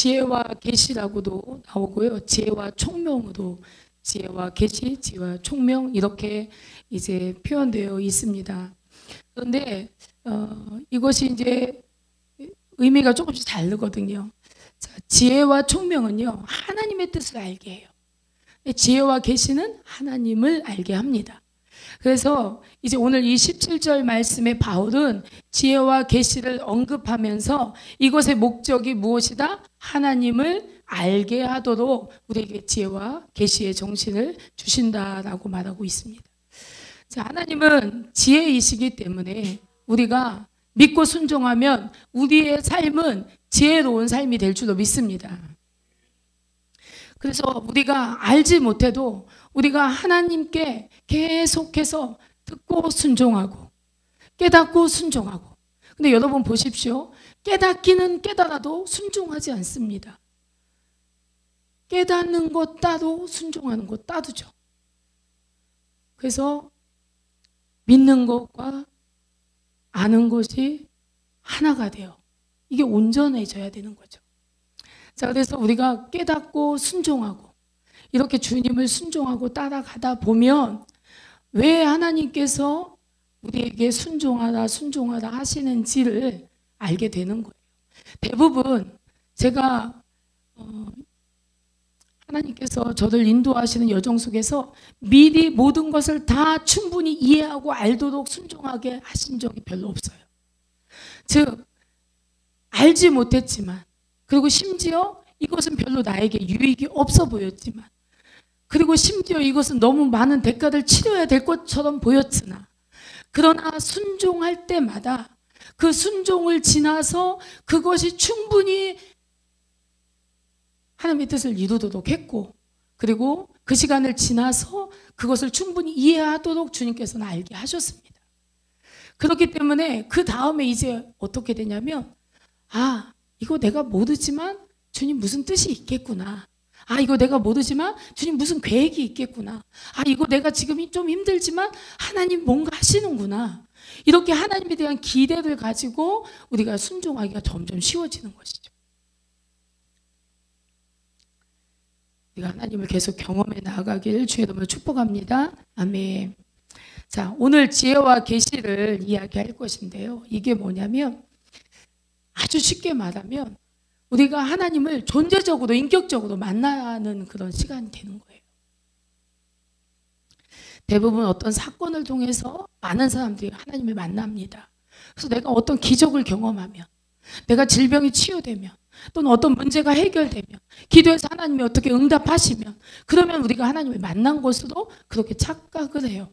지혜와 계시라고도 나오고요. 지혜와 총명으로 지혜와 계시, 지혜와 총명 이렇게 이제 표현되어 있습니다. 그런데 이것이 이제 의미가 조금씩 다르거든요. 자, 지혜와 총명은요, 하나님의 뜻을 알게 해요. 지혜와 계시는 하나님을 알게 합니다. 그래서 이제 오늘 이 17절 말씀에 바울은 지혜와 계시를 언급하면서 이것의 목적이 무엇이다? 하나님을 알게 하도록 우리에게 지혜와 계시의 정신을 주신다라고 말하고 있습니다. 자, 하나님은 지혜이시기 때문에 우리가 믿고 순종하면 우리의 삶은 지혜로운 삶이 될 줄로 믿습니다. 그래서 우리가 알지 못해도 우리가 하나님께 계속해서 듣고 순종하고 깨닫고 순종하고, 근데 여러분 보십시오. 깨닫기는 깨달아도 순종하지 않습니다. 깨닫는 것 따로 순종하는 것 따로죠. 그래서 믿는 것과 아는 것이 하나가 돼요. 이게 온전해져야 되는 거죠. 자, 그래서 우리가 깨닫고 순종하고 이렇게 주님을 순종하고 따라가다 보면 왜 하나님께서 우리에게 순종하라 순종하라 하시는지를 알게 되는 거예요. 대부분 제가 하나님께서 저를 인도하시는 여정 속에서 미리 모든 것을 다 충분히 이해하고 알도록 순종하게 하신 적이 별로 없어요. 즉 알지 못했지만, 그리고 심지어 이것은 별로 나에게 유익이 없어 보였지만, 그리고 심지어 이것은 너무 많은 대가를 치러야 될 것처럼 보였으나, 그러나 순종할 때마다 그 순종을 지나서 그것이 충분히 하나님의 뜻을 이루도록 했고, 그리고 그 시간을 지나서 그것을 충분히 이해하도록 주님께서는 알게 하셨습니다. 그렇기 때문에 그 다음에 이제 어떻게 되냐면, 아, 이거 내가 모르지만 주님 무슨 뜻이 있겠구나. 아, 이거 내가 모르지만 주님 무슨 계획이 있겠구나. 아, 이거 내가 지금 좀 힘들지만 하나님 뭔가 하시는구나. 이렇게 하나님에 대한 기대를 가지고 우리가 순종하기가 점점 쉬워지는 것이죠. 우리가 하나님을 계속 경험해 나아가길 주의 이름으로 축복합니다. 아멘. 자, 오늘 지혜와 계시를 이야기할 것인데요. 이게 뭐냐면, 아주 쉽게 말하면 우리가 하나님을 존재적으로 인격적으로 만나는 그런 시간이 되는 거예요. 대부분 어떤 사건을 통해서 많은 사람들이 하나님을 만납니다. 그래서 내가 어떤 기적을 경험하면, 내가 질병이 치유되면, 또는 어떤 문제가 해결되면, 기도해서 하나님이 어떻게 응답하시면, 그러면 우리가 하나님을 만난 것으로 그렇게 착각을 해요.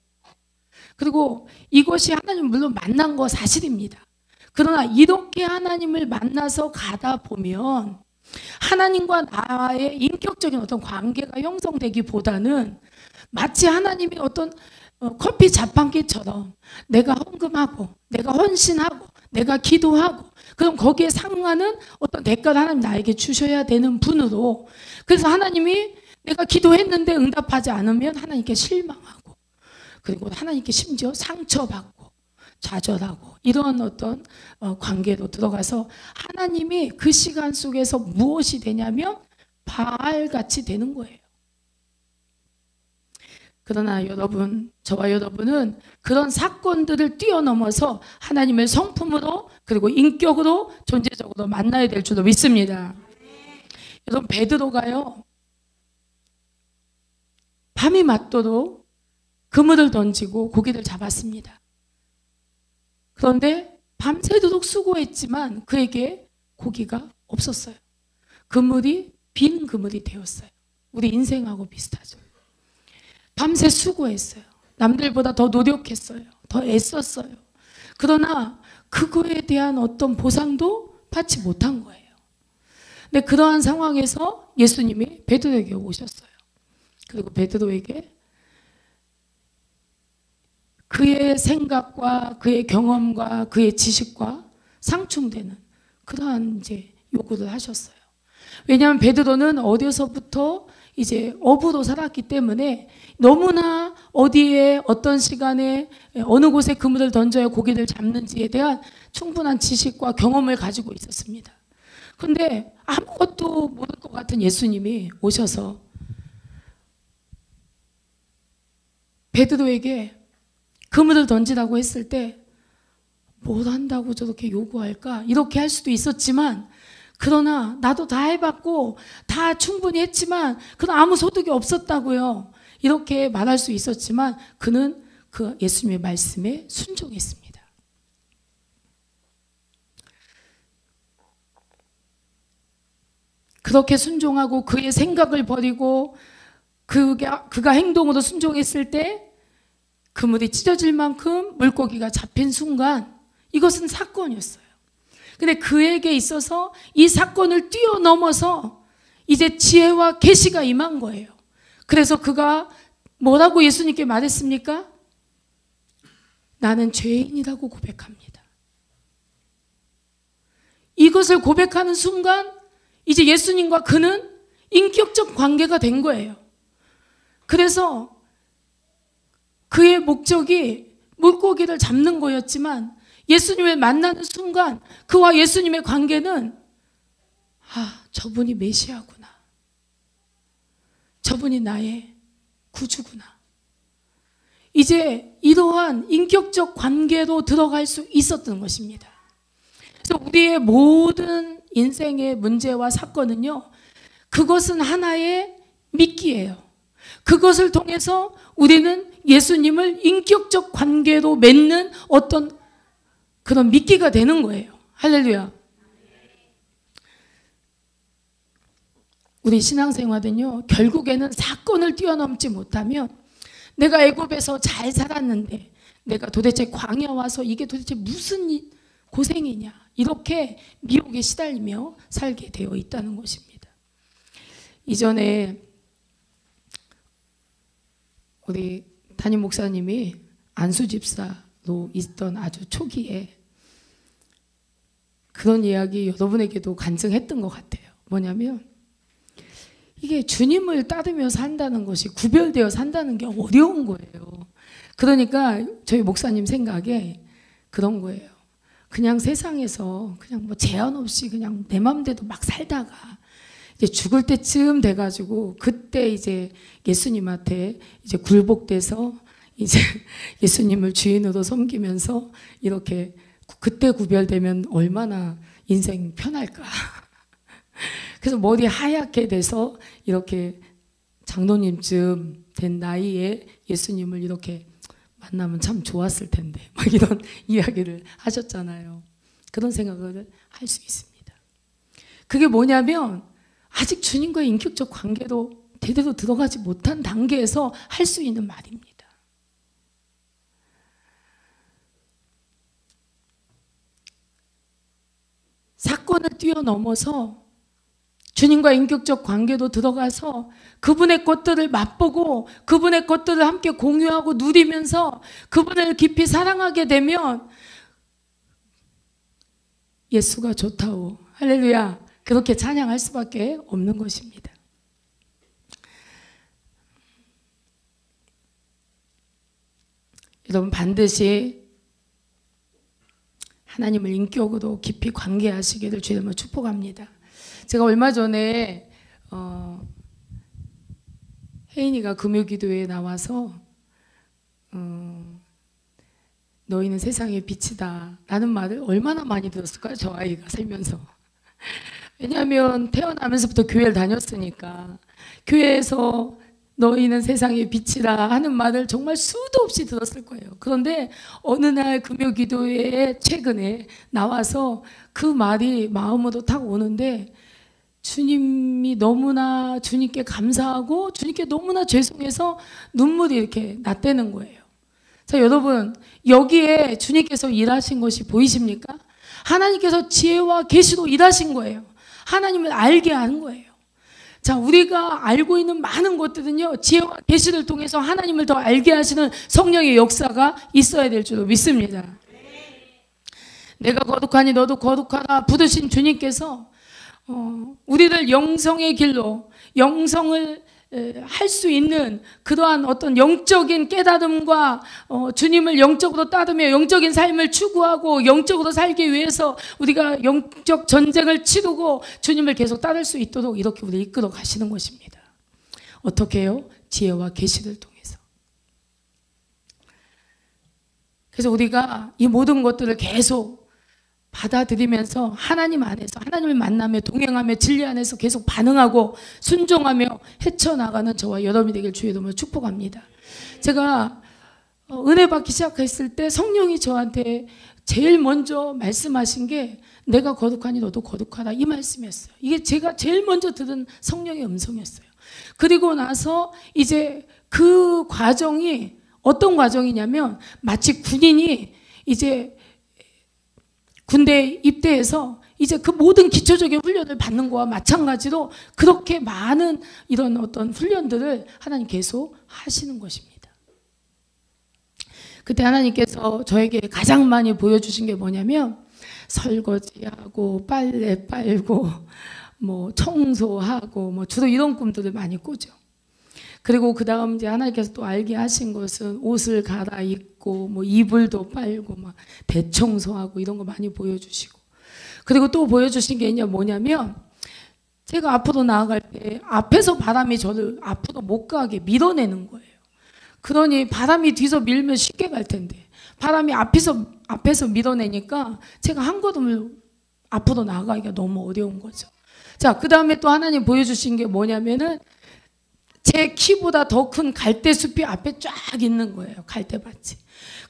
그리고 이것이 하나님 물론 만난 거 사실입니다. 그러나 이렇게 하나님을 만나서 가다 보면 하나님과 나의 인격적인 어떤 관계가 형성되기보다는 마치 하나님이 어떤 커피 자판기처럼 내가 헌금하고 내가 헌신하고 내가 기도하고, 그럼 거기에 상응하는 어떤 대가를 하나님 나에게 주셔야 되는 분으로, 그래서 하나님이 내가 기도했는데 응답하지 않으면 하나님께 실망하고, 그리고 하나님께 심지어 상처받고 좌절하고, 이런 어떤 관계로 들어가서 하나님이 그 시간 속에서 무엇이 되냐면 바알같이 되는 거예요. 그러나 여러분, 저와 여러분은 그런 사건들을 뛰어넘어서 하나님을 성품으로 그리고 인격으로 존재적으로 만나야 될 줄로 믿습니다. 여러분, 베드로가요, 밤이 맞도록 그물을 던지고 고기를 잡았습니다. 그런데 밤새도록 수고했지만 그에게 고기가 없었어요. 그물이 빈 그물이 되었어요. 우리 인생하고 비슷하죠. 밤새 수고했어요. 남들보다 더 노력했어요. 더 애썼어요. 그러나 그거에 대한 어떤 보상도 받지 못한 거예요. 근데 그러한 상황에서 예수님이 베드로에게 오셨어요. 그리고 베드로에게 그의 생각과 그의 경험과 그의 지식과 상충되는 그러한 이제 요구를 하셨어요. 왜냐하면 베드로는 어려서부터 이제 어부로 살았기 때문에 너무나 어디에 어떤 시간에 어느 곳에 그물을 던져야 고기를 잡는지에 대한 충분한 지식과 경험을 가지고 있었습니다. 근데 아무것도 모를 것 같은 예수님이 오셔서 베드로에게 그물을 던지라고 했을 때 뭘 한다고 저렇게 요구할까? 이렇게 할 수도 있었지만, 그러나 나도 다 해봤고 다 충분히 했지만 그러나 아무 소득이 없었다고요. 이렇게 말할 수 있었지만 그는 그 예수님의 말씀에 순종했습니다. 그렇게 순종하고 그의 생각을 버리고 그가 행동으로 순종했을 때 그물이 찢어질 만큼 물고기가 잡힌 순간 이것은 사건이었어요. 근데 그에게 있어서 이 사건을 뛰어넘어서 이제 지혜와 계시가 임한 거예요. 그래서 그가 뭐라고 예수님께 말했습니까? 나는 죄인이라고 고백합니다. 이것을 고백하는 순간 이제 예수님과 그는 인격적 관계가 된 거예요. 그래서 그의 목적이 물고기를 잡는 거였지만 예수님을 만나는 순간 그와 예수님의 관계는 저분이 메시아구나. 저분이 나의 구주구나. 이제 이러한 인격적 관계로 들어갈 수 있었던 것입니다. 그래서 우리의 모든 인생의 문제와 사건은요, 그것은 하나의 미끼예요. 그것을 통해서 우리는 예수님을 인격적 관계로 맺는 어떤 그런 미끼가 되는 거예요. 할렐루야. 우리 신앙생활은요, 결국에는 사건을 뛰어넘지 못하면 내가 애굽에서 잘 살았는데 내가 도대체 광야 와서 이게 도대체 무슨 고생이냐, 이렇게 미혹에 시달리며 살게 되어 있다는 것입니다. 이전에 우리 담임 목사님이 안수집사로 있던 아주 초기에 그런 이야기 여러분에게도 간증했던 것 같아요. 뭐냐면 이게 주님을 따르며 산다는 것이 구별되어 산다는 게 어려운 거예요. 그러니까 저희 목사님 생각에 그런 거예요. 그냥 세상에서 그냥 뭐 제한 없이 그냥 내 마음대로 막 살다가 이제 죽을 때쯤 돼가지고 그때 이제 예수님한테 이제 굴복돼서 이제 예수님을 주인으로 섬기면서 이렇게 그때 구별되면 얼마나 인생 편할까. 그래서 머리 하얗게 돼서 이렇게 장로님쯤 된 나이에 예수님을 이렇게 만나면 참 좋았을 텐데 막 이런 이야기를 하셨잖아요. 그런 생각을 할 수 있습니다. 그게 뭐냐면 아직 주님과의 인격적 관계로 제대로 들어가지 못한 단계에서 할 수 있는 말입니다. 사건을 뛰어넘어서 주님과 인격적 관계로 들어가서 그분의 것들을 맛보고 그분의 것들을 함께 공유하고 누리면서 그분을 깊이 사랑하게 되면 예수가 좋다오, 할렐루야, 그렇게 찬양할 수밖에 없는 것입니다. 여러분 반드시 하나님을 인격으로 깊이 관계하시기를 주님을 축복합니다. 제가 얼마 전에 혜인이가 금요기도에 나와서 너희는 세상의 빛이다 라는 말을 얼마나 많이 들었을까요? 저 아이가 살면서. 왜냐하면 태어나면서부터 교회를 다녔으니까 교회에서 너희는 세상의 빛이라 하는 말을 정말 수도 없이 들었을 거예요. 그런데 어느 날 금요기도회에 최근에 나와서 그 말이 마음으로 탁 오는데 주님이 너무나 주님께 감사하고 주님께 너무나 죄송해서 눈물이 이렇게 났다는 거예요. 자, 여러분 여기에 주님께서 일하신 것이 보이십니까? 하나님께서 지혜와 계시로 일하신 거예요. 하나님을 알게 하는 거예요. 자, 우리가 알고 있는 많은 것들은요, 지혜와 계시를 통해서 하나님을 더 알게 하시는 성령의 역사가 있어야 될 줄로 믿습니다. 내가 거룩하니 너도 거룩하라 부르신 주님께서 우리를 영성의 길로, 영성을 할 수 있는 그러한 어떤 영적인 깨달음과 주님을 영적으로 따르며 영적인 삶을 추구하고 영적으로 살기 위해서 우리가 영적 전쟁을 치르고 주님을 계속 따를 수 있도록 이렇게 우리 이끌어 가시는 것입니다. 어떻게 해요? 지혜와 계시를 통해서. 그래서 우리가 이 모든 것들을 계속 받아들이면서 하나님 안에서 하나님을 만나며 동행하며 진리 안에서 계속 반응하고 순종하며 헤쳐나가는 저와 여러분이 되길 주의 이름으로 축복합니다. 제가 은혜 받기 시작했을 때 성령이 저한테 제일 먼저 말씀하신 게 내가 거룩하니 너도 거룩하라 이 말씀이었어요. 이게 제가 제일 먼저 들은 성령의 음성이었어요. 그리고 나서 이제 그 과정이 어떤 과정이냐면 마치 군인이 이제 군대에 입대해서 이제 그 모든 기초적인 훈련을 받는 거와 마찬가지로 그렇게 많은 이런 어떤 훈련들을 하나님 계속 하시는 것입니다. 그때 하나님께서 저에게 가장 많이 보여주신 게 뭐냐면 설거지하고 빨래 빨고 뭐 청소하고 뭐 주로 이런 꿈들을 많이 꾸죠. 그리고 그 다음 이제 하나님께서 또 알게 하신 것은 옷을 갈아입고 뭐 이불도 빨고 막 대청소하고 이런 거 많이 보여주시고, 그리고 또 보여주신 게 뭐냐면 제가 앞으로 나아갈 때 앞에서 바람이 저를 앞으로 못 가게 밀어내는 거예요. 그러니 바람이 뒤에서 밀면 쉽게 갈 텐데 바람이 앞에서 밀어내니까 제가 한 걸음을 앞으로 나아가기가 너무 어려운 거죠. 자, 그 다음에 또 하나님 보여주신 게 뭐냐면은 제 키보다 더 큰 갈대숲이 앞에 쫙 있는 거예요. 갈대밭이.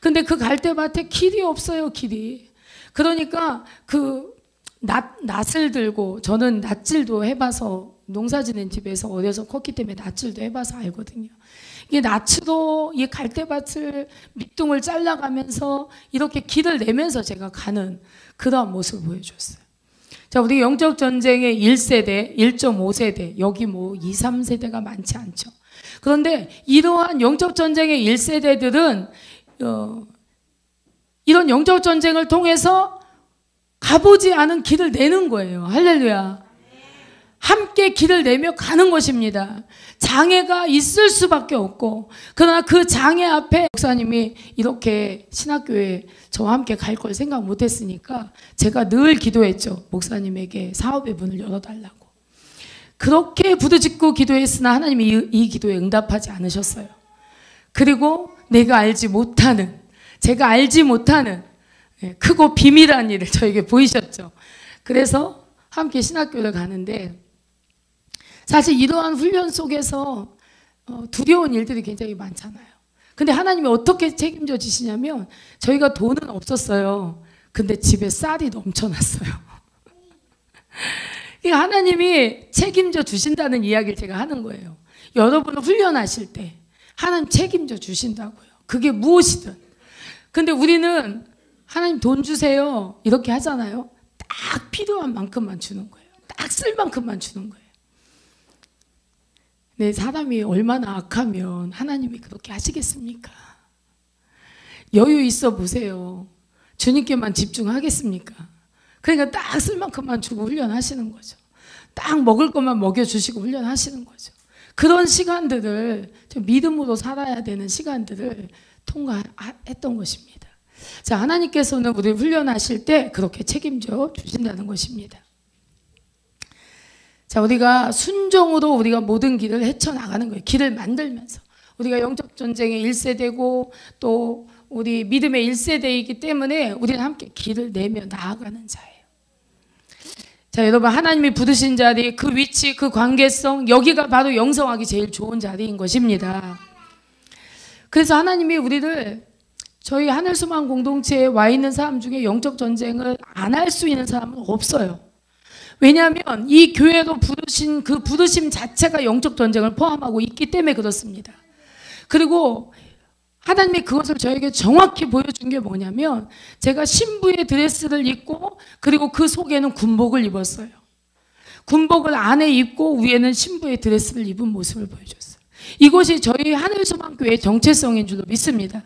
근데 그 갈대밭에 길이 없어요. 길이. 그러니까 그 낫을 들고, 저는 낫질도 해봐서 농사 지는 집에서 어려서 컸기 때문에 낫질도 해봐서 알거든요. 이게 낫으로 이 갈대밭을 밑둥을 잘라가면서 이렇게 길을 내면서 제가 가는 그런 모습을 보여줬어요. 자, 우리 영적 전쟁의 1세대, 1.5세대, 여기 뭐 2, 3세대가 많지 않죠. 그런데 이러한 영적 전쟁의 1세대들은 이런 영적 전쟁을 통해서 가보지 않은 길을 내는 거예요. 할렐루야. 함께 길을 내며 가는 것입니다. 장애가 있을 수밖에 없고, 그러나 그 장애 앞에 목사님이 이렇게 신학교에 저와 함께 갈 걸 생각 못했으니까 제가 늘 기도했죠. 목사님에게 사업의 문을 열어달라고. 그렇게 부르짖고 기도했으나 하나님이 이 기도에 응답하지 않으셨어요. 그리고 제가 알지 못하는 크고 비밀한 일을 저에게 보이셨죠. 그래서 함께 신학교를 가는데, 사실 이러한 훈련 속에서 두려운 일들이 굉장히 많잖아요. 근데 하나님이 어떻게 책임져 주시냐면, 저희가 돈은 없었어요. 근데 집에 쌀이 넘쳐났어요. 하나님이 책임져 주신다는 이야기를 제가 하는 거예요. 여러분을 훈련하실 때 하나님 책임져 주신다고요. 그게 무엇이든. 근데 우리는 하나님 돈 주세요 이렇게 하잖아요. 딱 필요한 만큼만 주는 거예요. 딱 쓸 만큼만 주는 거예요. 네, 사람이 얼마나 악하면 하나님이 그렇게 하시겠습니까? 여유 있어 보세요. 주님께만 집중하겠습니까? 그러니까 딱 쓸 만큼만 주고 훈련하시는 거죠. 딱 먹을 것만 먹여주시고 훈련하시는 거죠. 그런 시간들을 좀 믿음으로 살아야 되는 시간들을 통과했던 것입니다. 자, 하나님께서는 우리를 훈련하실 때 그렇게 책임져 주신다는 것입니다. 자, 우리가 순종으로 우리가 모든 길을 헤쳐나가는 거예요. 길을 만들면서. 우리가 영적 전쟁의 1세대고 또 우리 믿음의 1세대이기 때문에 우리는 함께 길을 내며 나아가는 자예요. 자, 여러분, 하나님이 부르신 자리, 그 위치, 그 관계성, 여기가 바로 영성하기 제일 좋은 자리인 것입니다. 그래서 하나님이 우리를 저희 하늘소망 공동체에 와 있는 사람 중에 영적 전쟁을 안 할 수 있는 사람은 없어요. 왜냐하면 이 교회로 부르신 그 부르심 자체가 영적 전쟁을 포함하고 있기 때문에 그렇습니다. 그리고 하나님이 그것을 저에게 정확히 보여준 게 뭐냐면, 제가 신부의 드레스를 입고 그리고 그 속에는 군복을 입었어요. 군복을 안에 입고 위에는 신부의 드레스를 입은 모습을 보여줬어요. 이것이 저희 하늘소망교회의 정체성인 줄로 믿습니다.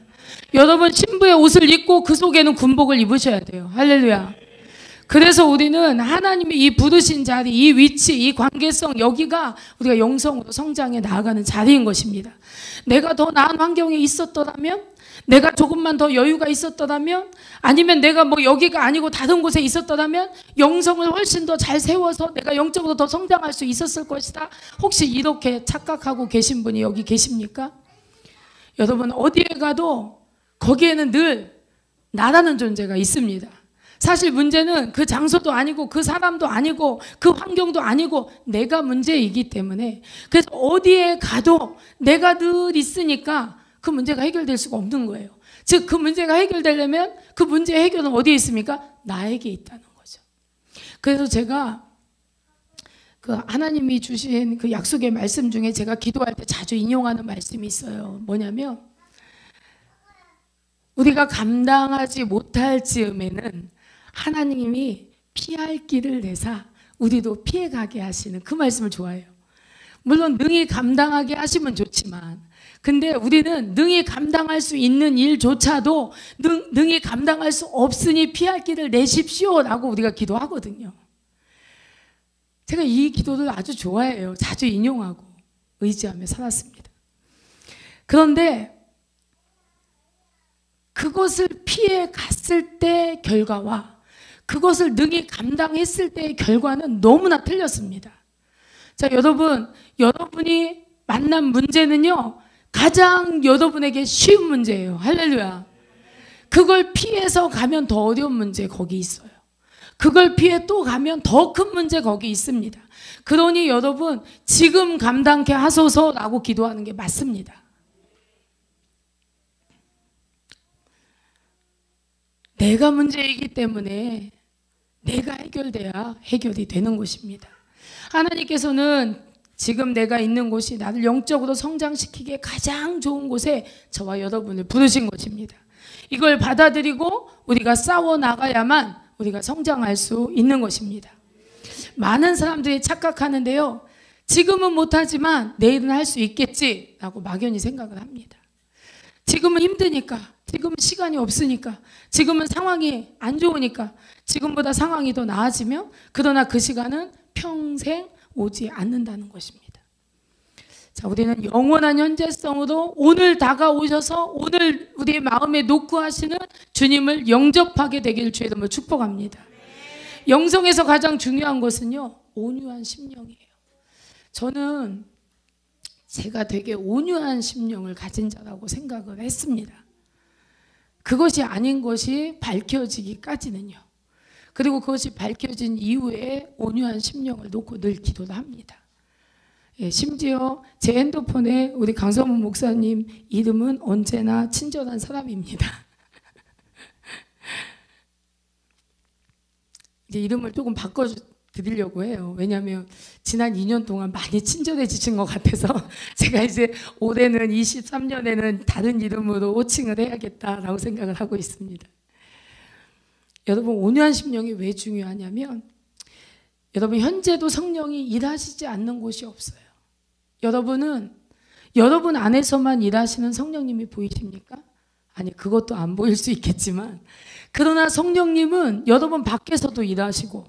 여러분, 신부의 옷을 입고 그 속에는 군복을 입으셔야 돼요. 할렐루야. 그래서 우리는 하나님의 이 부르신 자리, 이 위치, 이 관계성, 여기가 우리가 영성으로 성장해 나아가는 자리인 것입니다. 내가 더 나은 환경에 있었더라면, 내가 조금만 더 여유가 있었더라면, 아니면 내가 뭐 여기가 아니고 다른 곳에 있었더라면 영성을 훨씬 더 잘 세워서 내가 영적으로 더 성장할 수 있었을 것이다. 혹시 이렇게 착각하고 계신 분이 여기 계십니까? 여러분, 어디에 가도 거기에는 늘 나라는 존재가 있습니다. 사실 문제는 그 장소도 아니고 그 사람도 아니고 그 환경도 아니고 내가 문제이기 때문에, 그래서 어디에 가도 내가 늘 있으니까 그 문제가 해결될 수가 없는 거예요. 즉, 그 문제가 해결되려면 그 문제의 해결은 어디에 있습니까? 나에게 있다는 거죠. 그래서 제가 그 하나님이 주신 그 약속의 말씀 중에 제가 기도할 때 자주 인용하는 말씀이 있어요. 뭐냐면, 우리가 감당하지 못할 즈음에는 하나님이 피할 길을 내사 우리도 피해가게 하시는 그 말씀을 좋아해요. 물론 능히 감당하게 하시면 좋지만, 근데 우리는 능히 감당할 수 있는 일조차도 능히 감당할 수 없으니 피할 길을 내십시오라고 우리가 기도하거든요. 제가 이 기도를 아주 좋아해요. 자주 인용하고 의지하며 살았습니다. 그런데 그것을 피해 갔을 때 결과와 그것을 능히 감당했을 때의 결과는 너무나 틀렸습니다. 자, 여러분이 만난 문제는요, 가장 여러분에게 쉬운 문제예요. 할렐루야. 그걸 피해서 가면 더 어려운 문제 거기 있어요. 그걸 피해 또 가면 더 큰 문제 거기 있습니다. 그러니 여러분, 지금 감당케 하소서라고 기도하는 게 맞습니다. 내가 문제이기 때문에 내가 해결돼야 해결이 되는 것입니다. 하나님께서는 지금 내가 있는 곳이 나를 영적으로 성장시키기에 가장 좋은 곳에 저와 여러분을 부르신 것입니다. 이걸 받아들이고 우리가 싸워 나가야만 우리가 성장할 수 있는 것입니다. 많은 사람들이 착각하는데요, 지금은 못하지만 내일은 할 수 있겠지라고 막연히 생각을 합니다. 지금은 힘드니까, 지금은 시간이 없으니까, 지금은 상황이 안 좋으니까, 지금보다 상황이 더 나아지면, 그러나 그 시간은 평생 오지 않는다는 것입니다. 자, 우리는 영원한 현재성으로 오늘 다가오셔서 오늘 우리의 마음에 놓고 하시는 주님을 영접하게 되길 주의 이름으로 축복합니다. 영성에서 가장 중요한 것은요, 온유한 심령이에요. 저는 제가 되게 온유한 심령을 가진 자라고 생각을 했습니다. 그것이 아닌 것이 밝혀지기까지는요. 그리고 그것이 밝혀진 이후에 온유한 심령을 놓고 늘 기도를 합니다. 예, 심지어 제 핸드폰에 우리 강성문 목사님 이름은 언제나 친절한 사람입니다. 이제 이름을 조금 바꿔드리려고 해요. 왜냐하면 지난 2년 동안 많이 친절해지신 것 같아서 제가 이제 올해는 23년에는 다른 이름으로 호칭을 해야겠다라고 생각을 하고 있습니다. 여러분, 온유한 심령이 왜 중요하냐면, 여러분, 현재도 성령이 일하시지 않는 곳이 없어요. 여러분 안에서만 일하시는 성령님이 보이십니까? 아니, 그것도 안 보일 수 있겠지만, 그러나 성령님은 여러분 밖에서도 일하시고,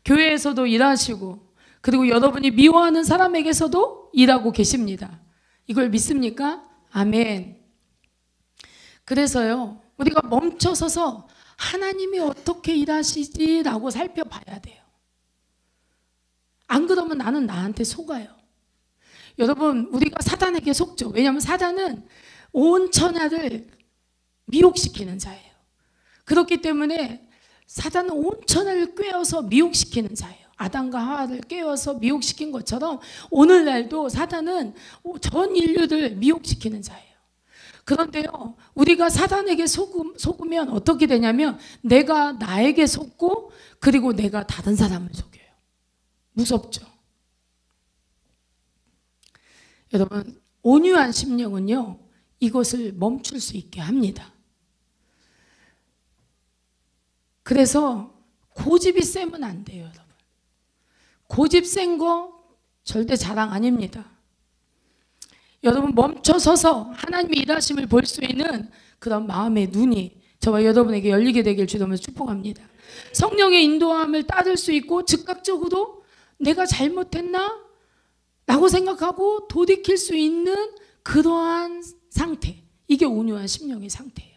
교회에서도 일하시고, 그리고 여러분이 미워하는 사람에게서도 일하고 계십니다. 이걸 믿습니까? 아멘. 그래서요, 우리가 멈춰서서 하나님이 어떻게 일하시지라고 살펴봐야 돼요. 안 그러면 나는 나한테 속아요. 여러분, 우리가 사단에게 속죠. 왜냐하면 사단은 온 천하를 미혹시키는 자예요. 그렇기 때문에 사단은 온 천하를 꿰어서 미혹시키는 자예요. 아담과 하와를 꿰어서 미혹시킨 것처럼 오늘날도 사단은 전 인류를 미혹시키는 자예요. 그런데요, 우리가 사단에게 속으면 어떻게 되냐면, 내가 나에게 속고, 그리고 내가 다른 사람을 속여요. 무섭죠? 여러분, 온유한 심령은요, 이것을 멈출 수 있게 합니다. 그래서 고집이 세면 안 돼요, 여러분. 고집 센 거 절대 자랑 아닙니다. 여러분, 멈춰서서 하나님의 일하심을 볼 수 있는 그런 마음의 눈이 저와 여러분에게 열리게 되길 주님으로 축복합니다. 성령의 인도함을 따를 수 있고 즉각적으로 내가 잘못했나? 라고 생각하고 돌이킬 수 있는 그러한 상태. 이게 온유한 심령의 상태예요.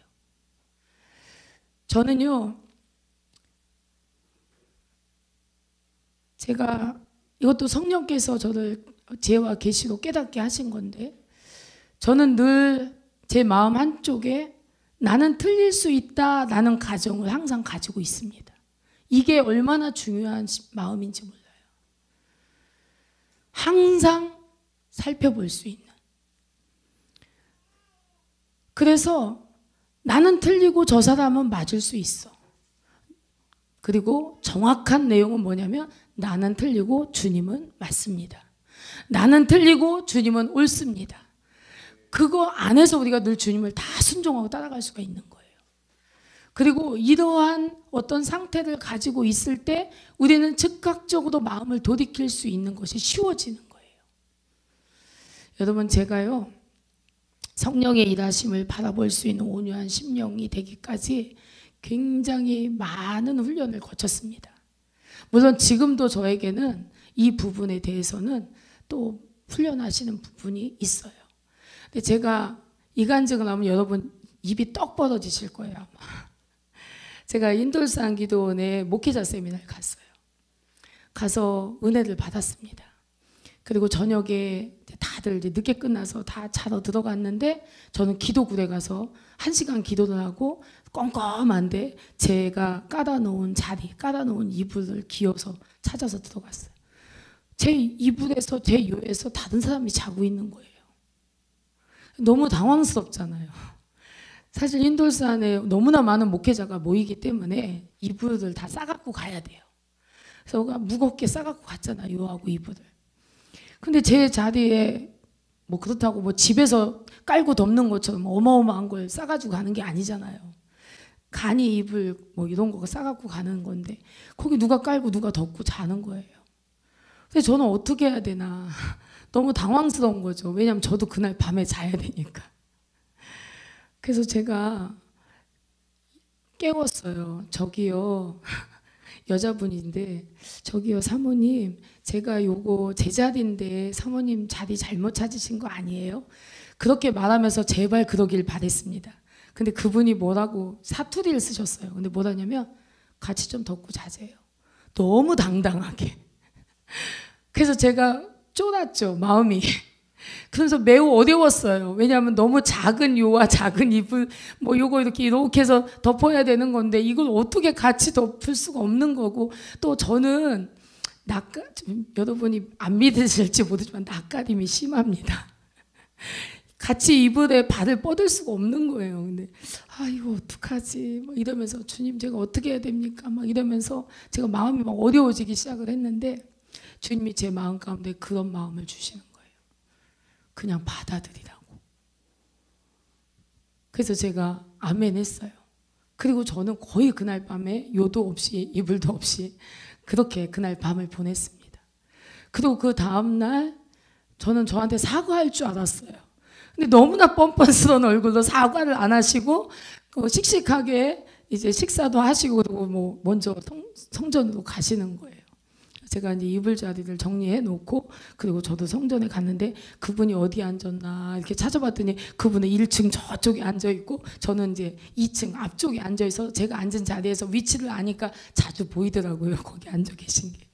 저는요, 제가 이것도 성령께서 저를 지혜와 계시로 깨닫게 하신 건데, 저는 늘 제 마음 한쪽에 나는 틀릴 수 있다라는 가정을 항상 가지고 있습니다. 이게 얼마나 중요한 마음인지 몰라요. 항상 살펴볼 수 있는. 그래서 나는 틀리고 저 사람은 맞을 수 있어. 그리고 정확한 내용은 뭐냐면 나는 틀리고 주님은 맞습니다. 나는 틀리고 주님은 옳습니다. 그거 안에서 우리가 늘 주님을 다 순종하고 따라갈 수가 있는 거예요. 그리고 이러한 어떤 상태를 가지고 있을 때 우리는 즉각적으로 마음을 돌이킬 수 있는 것이 쉬워지는 거예요. 여러분, 제가요, 성령의 일하심을 바라볼 수 있는 온유한 심령이 되기까지 굉장히 많은 훈련을 거쳤습니다. 물론 지금도 저에게는 이 부분에 대해서는 또 훈련하시는 부분이 있어요. 근데 제가 이간증을 하면 여러분 입이 떡 벌어지실 거예요, 아마. 제가 인돌산 기도원에 목회자 세미나를 갔어요. 가서 은혜를 받았습니다. 그리고 저녁에 다들 이제 늦게 끝나서 다 자러 들어갔는데 저는 기도굴에 가서 1시간 기도를 하고 껌껌한데 제가 깔아놓은 자리, 깔아놓은 이불을 기어서 찾아서 들어갔어요. 제 이불에서, 제 요에서 다른 사람이 자고 있는 거예요. 너무 당황스럽잖아요. 사실 인돌산에 너무나 많은 목회자가 모이기 때문에 이불을 다 싸갖고 가야 돼요. 그래서 무겁게 싸갖고 갔잖아요, 요하고 이불을. 근데 제 자리에 뭐 그렇다고 뭐 집에서 깔고 덮는 것처럼 어마어마한 걸 싸가지고 가는 게 아니잖아요. 간이 이불 뭐 이런 거 싸갖고 가는 건데 거기 누가 깔고 누가 덮고 자는 거예요. 근데 저는 어떻게 해야 되나 너무 당황스러운 거죠. 왜냐하면 저도 그날 밤에 자야 되니까. 그래서 제가 깨웠어요. 저기요, 여자분인데, 저기요 사모님, 제가 요거 제 자리인데 사모님 자리 잘못 찾으신 거 아니에요? 그렇게 말하면서 제발 그러길 바랬습니다. 근데 그분이 뭐라고 사투리를 쓰셨어요. 근데 뭐라냐면 같이 좀 덮고 자세요. 너무 당당하게. 그래서 제가 쫄았죠, 마음이. 그래서 매우 어려웠어요. 왜냐하면 너무 작은 요와 작은 이불 뭐 요거 이렇게 해서 덮어야 되는 건데 이걸 어떻게 같이 덮을 수가 없는 거고, 또 저는 여러분이 안 믿으실지 모르지만 낯가림이 심합니다. 같이 이불에 발을 뻗을 수가 없는 거예요. 근데 이거 어떡하지 막 이러면서 주님 제가 어떻게 해야 됩니까 막 이러면서 제가 마음이 막 어려워지기 시작을 했는데 주님이 제 마음 가운데 그런 마음을 주시는 거예요. 그냥 받아들이라고. 그래서 제가 아멘 했어요. 그리고 저는 거의 그날 밤에 요도 없이 이불도 없이 그렇게 그날 밤을 보냈습니다. 그리고 그 다음날 저는 저한테 사과할 줄 알았어요. 근데 너무나 뻔뻔스러운 얼굴로 사과를 안 하시고 씩씩하게 이제 식사도 하시고 그리고 뭐 먼저 성전으로 가시는 거예요. 제가 이제 이불 자리를 정리해 놓고 그리고 저도 성전에 갔는데 그분이 어디 앉았나 이렇게 찾아봤더니 그분은 1층 저쪽에 앉아 있고 저는 이제 2층 앞쪽에 앉아 있어 제가 앉은 자리에서 위치를 아니까 자주 보이더라고요. 거기 앉아 계신 게.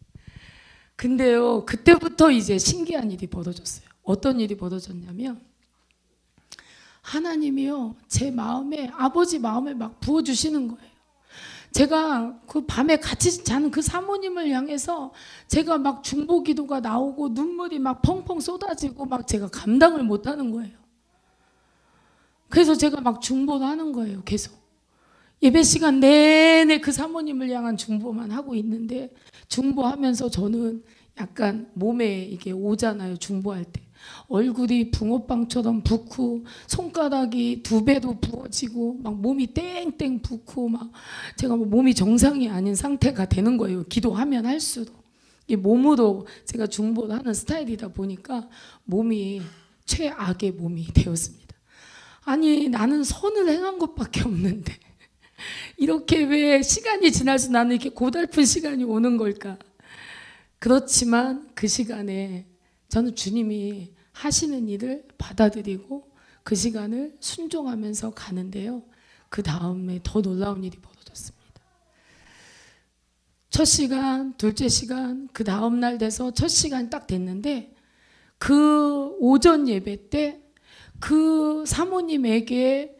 근데요, 그때부터 이제 신기한 일이 벌어졌어요. 어떤 일이 벌어졌냐면 하나님이요, 제 마음에 아버지 마음을 막 부어주시는 거예요. 제가 그 밤에 같이 자는 그 사모님을 향해서 제가 막 중보 기도가 나오고 눈물이 막 펑펑 쏟아지고 막 제가 감당을 못 하는 거예요. 그래서 제가 막 중보를 하는 거예요. 계속 예배 시간 내내 그 사모님을 향한 중보만 하고 있는데 중보하면서 저는 약간 몸에 이게 오잖아요. 중보할 때 얼굴이 붕어빵처럼 붓고 손가락이 2배로 부어지고 막 몸이 땡땡 붓고 막 제가 뭐 몸이 정상이 아닌 상태가 되는 거예요. 기도하면 할수록 이 몸으로 제가 중보를 하는 스타일이다 보니까 몸이 최악의 몸이 되었습니다. 아니 나는 선을 행한 것밖에 없는데 이렇게 왜 시간이 지날수록 나는 이렇게 고달픈 시간이 오는 걸까? 그렇지만 그 시간에 저는 주님이 하시는 일을 받아들이고 그 시간을 순종하면서 가는데요. 그 다음에 더 놀라운 일이 벌어졌습니다. 첫 시간, 둘째 시간, 그 다음 날 돼서 첫 시간이 딱 됐는데 그 오전 예배 때 그 사모님에게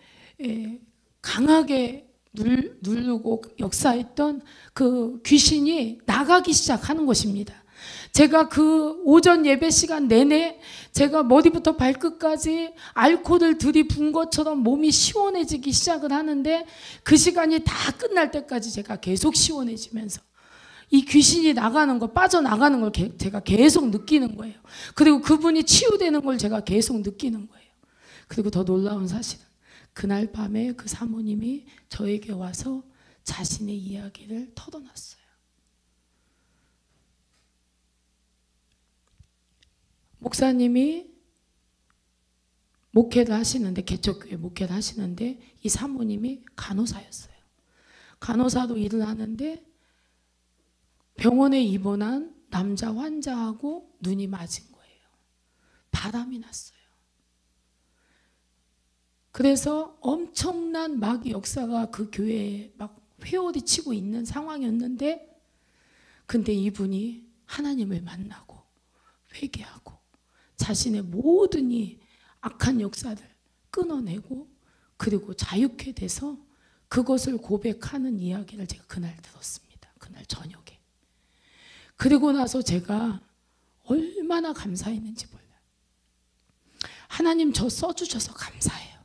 강하게 누르고 역사했던 그 귀신이 나가기 시작하는 것입니다. 제가 그 오전 예배 시간 내내 제가 머리부터 발끝까지 알코올을 들이부은 것처럼 몸이 시원해지기 시작을 하는데 그 시간이 다 끝날 때까지 제가 계속 시원해지면서 이 귀신이 나가는 거, 빠져나가는 걸 제가 계속 느끼는 거예요. 그리고 그분이 치유되는 걸 제가 계속 느끼는 거예요. 그리고 더 놀라운 사실은 그날 밤에 그 사모님이 저에게 와서 자신의 이야기를 털어놨어요. 목사님이 목회를 하시는데, 개척교회 목회를 하시는데 이 사모님이 간호사였어요. 간호사로 일을 하는데 병원에 입원한 남자 환자하고 눈이 맞은 거예요. 바람이 났어요. 그래서 엄청난 마귀 역사가 그 교회에 막 회오리 치고 있는 상황이었는데, 근데 이분이 하나님을 만나고 회개하고 자신의 모든 이 악한 역사를 끊어내고 그리고 자유케 돼서 그것을 고백하는 이야기를 제가 그날 들었습니다. 그날 저녁에. 그리고 나서 제가 얼마나 감사했는지 몰라요. 하나님 저 써주셔서 감사해요.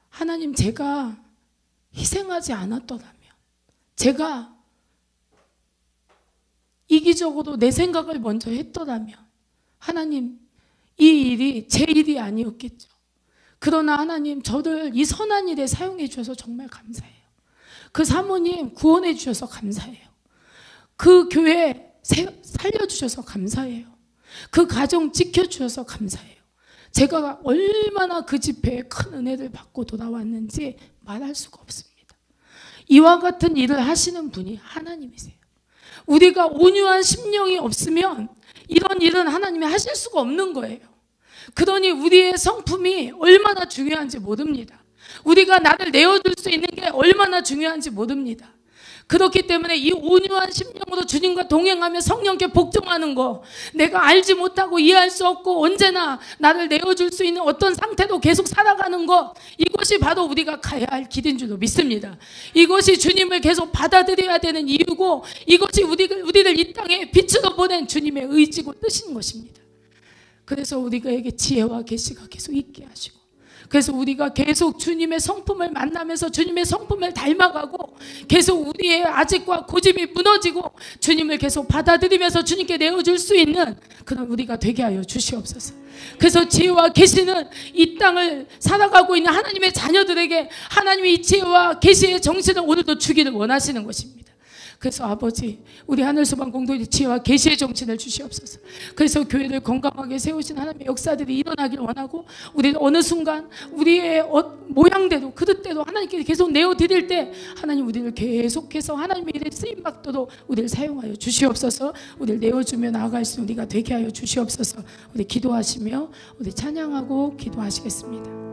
하나님 제가 희생하지 않았더라면, 제가 이기적으로 내 생각을 먼저 했더라면 하나님 이 일이 제 일이 아니었겠죠. 그러나 하나님 저를 이 선한 일에 사용해 주셔서 정말 감사해요. 그 사모님 구원해 주셔서 감사해요. 그 교회 살려주셔서 감사해요. 그 가정 지켜주셔서 감사해요. 제가 얼마나 그 집회에 큰 은혜를 받고 돌아왔는지 말할 수가 없습니다. 이와 같은 일을 하시는 분이 하나님이세요. 우리가 온유한 심령이 없으면 이런 일은 하나님이 하실 수가 없는 거예요. 그러니 우리의 성품이 얼마나 중요한지 모릅니다. 우리가 나를 내어줄 수 있는 게 얼마나 중요한지 모릅니다. 그렇기 때문에 이 온유한 심령으로 주님과 동행하며 성령께 복종하는 거, 내가 알지 못하고 이해할 수 없고 언제나 나를 내어줄 수 있는 어떤 상태로 계속 살아가는 거, 이것이 바로 우리가 가야 할 길인 줄로 믿습니다. 이것이 주님을 계속 받아들여야 되는 이유고, 이것이 우리를 이 땅에 빛으로 보낸 주님의 의지고 뜻인 것입니다. 그래서 우리에게 지혜와 계시가 계속 있게 하시고, 그래서 우리가 계속 주님의 성품을 만나면서 주님의 성품을 닮아가고 계속 우리의 아직과 고집이 무너지고 주님을 계속 받아들이면서 주님께 내어줄 수 있는 그런 우리가 되게 하여 주시옵소서. 그래서 지혜와 계시는 이 땅을 살아가고 있는 하나님의 자녀들에게 하나님의 이 지혜와 계시의 정신을 오늘도 주기를 원하시는 것입니다. 그래서 아버지, 우리 하늘소망 공동체 지혜와 계시의 정신을 주시옵소서. 그래서 교회를 건강하게 세우신 하나님의 역사들이 일어나길 원하고, 우리는 어느 순간 우리의 모양대로 그릇대로 하나님께 계속 내어드릴 때 하나님 우리를 계속해서 하나님의 일에 쓰임받도록 우리를 사용하여 주시옵소서. 우리를 내어주며 나아갈 수 우리가 되게 하여 주시옵소서. 우리 기도하시며 우리 찬양하고 기도하시겠습니다.